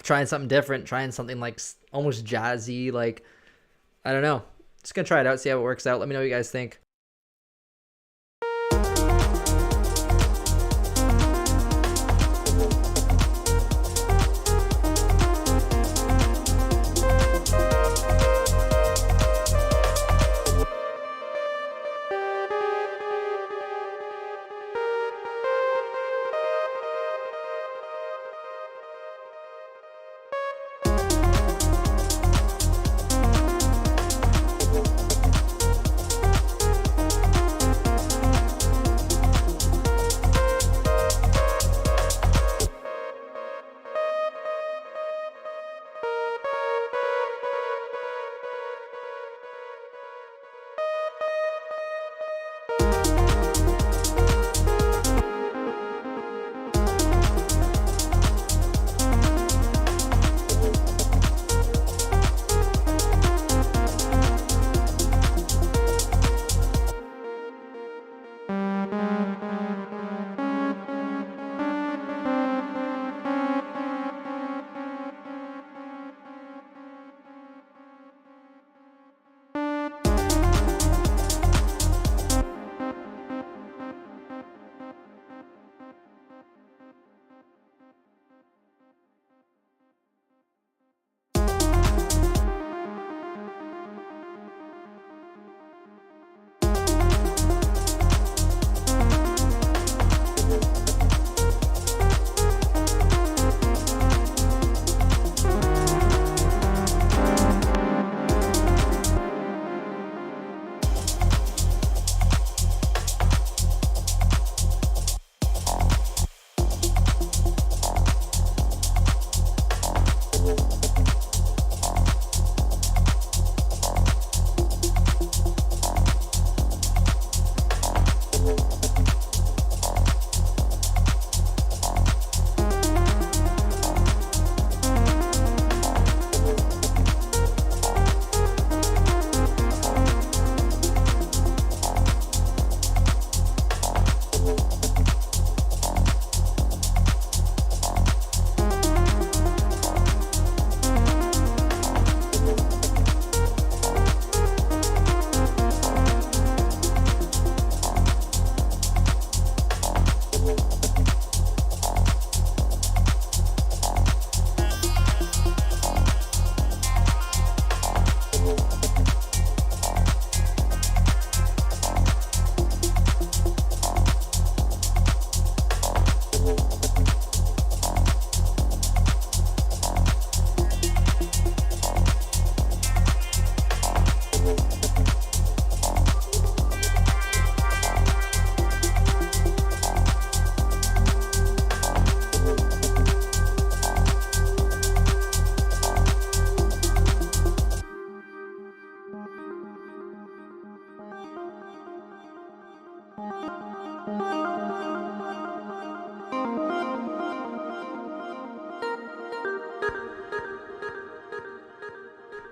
Trying something different, trying something like almost jazzy, like, I don't know. Just gonna try it out, see how it works out. Let me know what you guys think.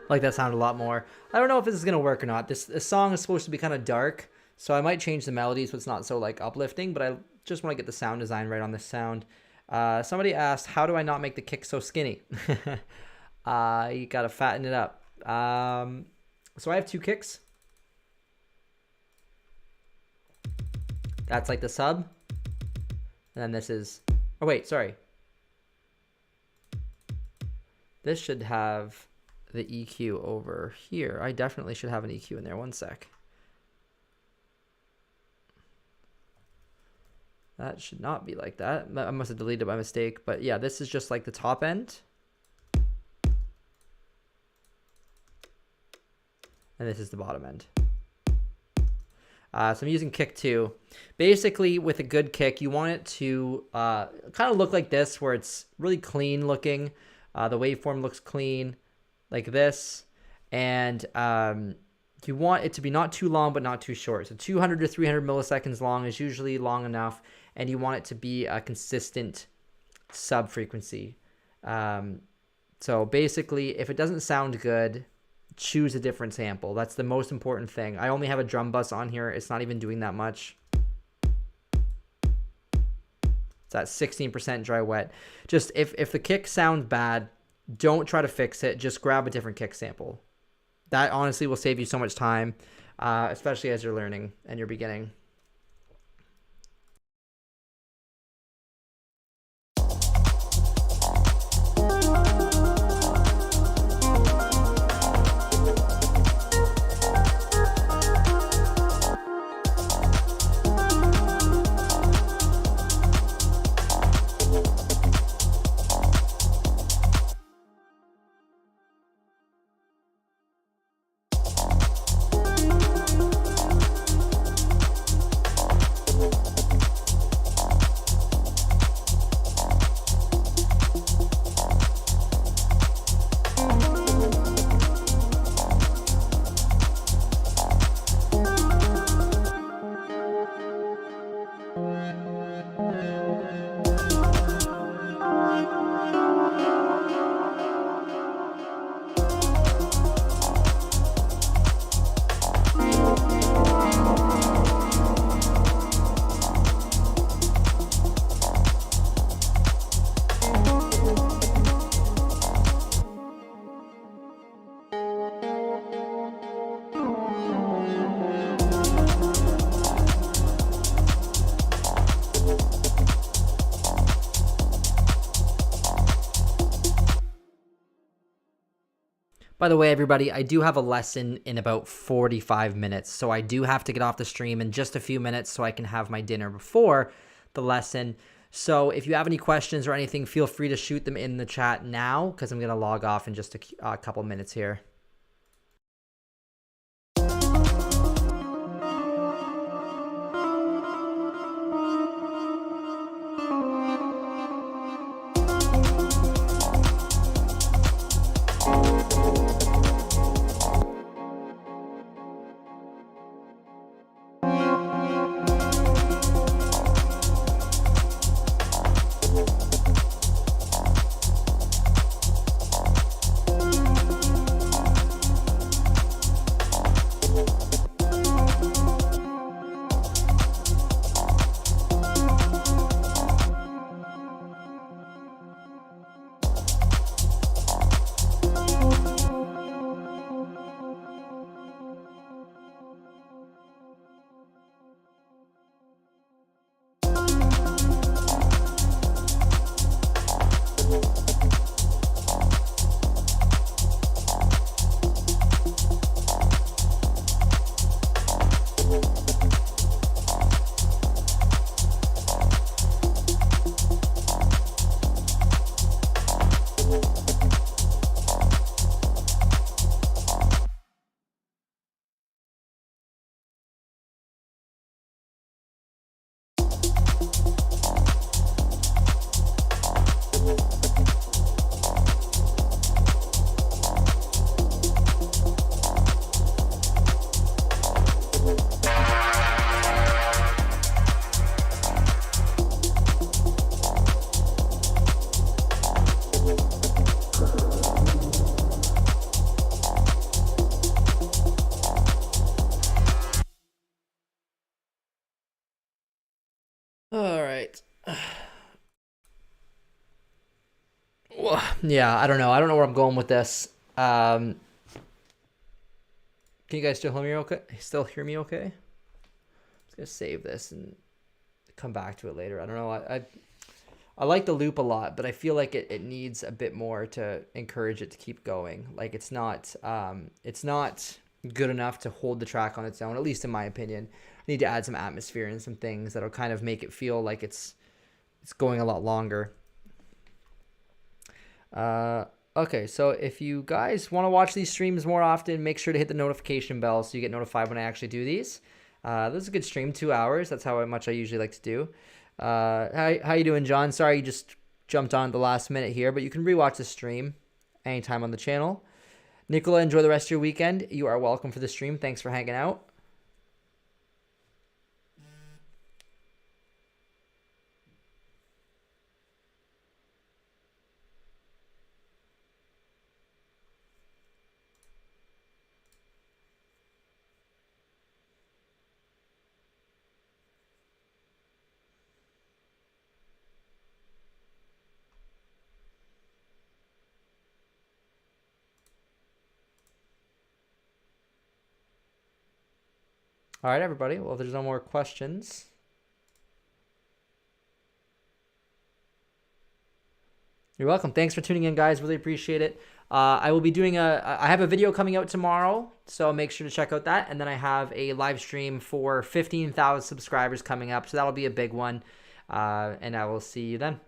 Like that sound a lot more. I don't know if this is gonna work or not. This song is supposed to be kind of dark, so I might change the melody so it's not so like uplifting, but I just want to get the sound design right on this sound. Somebody asked, how do I not make the kick so skinny? You gotta fatten it up. So I have 2 kicks. That's like the sub. And then this is, oh wait, sorry. This should have the EQ over here. I definitely should have an EQ in there. One sec. That should not be like that. I must have deleted it by mistake. But yeah, this is just like the top end. And this is the bottom end. So I'm using kick 2. Basically, with a good kick, you want it to kind of look like this, where it's really clean looking. The waveform looks clean, like this. And you want it to be not too long, but not too short. So 200 to 300 milliseconds long is usually long enough. And you want it to be a consistent sub frequency. So basically, if it doesn't sound good, choose a different sample. That's the most important thing. I only have a drum bus on here. It's not even doing that much. It's at 16% dry wet. Just if the kick sounds bad, don't try to fix it. Just grab a different kick sample. That honestly will save you so much time, especially as you're learning and you're beginning. By the way, everybody, I do have a lesson in about 45 minutes, so I do have to get off the stream in just a few minutes so I can have my dinner before the lesson. So if you have any questions or anything, feel free to shoot them in the chat now, because I'm going to log off in just a couple minutes here. Yeah, I don't know. I don't know where I'm going with this. Can you guys still hear me okay? Still hear me okay? I'm just gonna save this and come back to it later. I don't know. I like the loop a lot, but I feel like it needs a bit more to encourage it to keep going. Like it's not good enough to hold the track on its own, at least in my opinion. I need to add some atmosphere and some things that'll kind of make it feel like it's going a lot longer. Okay, so if you guys want to watch these streams more often, make sure to hit the notification bell so you get notified when I actually do these. This is a good stream, 2 hours. That's how much I usually like to do. How you doing, John? Sorry you just jumped on at the last minute here, but you can rewatch the stream anytime on the channel. Nicola, enjoy the rest of your weekend. You are welcome for the stream. Thanks for hanging out. All right, everybody. Well, if there's no more questions. You're welcome. Thanks for tuning in, guys. Really appreciate it. I will be doing I have a video coming out tomorrow, so make sure to check out that. And then I have a live stream for 15,000 subscribers coming up, so that'll be a big one. And I will see you then.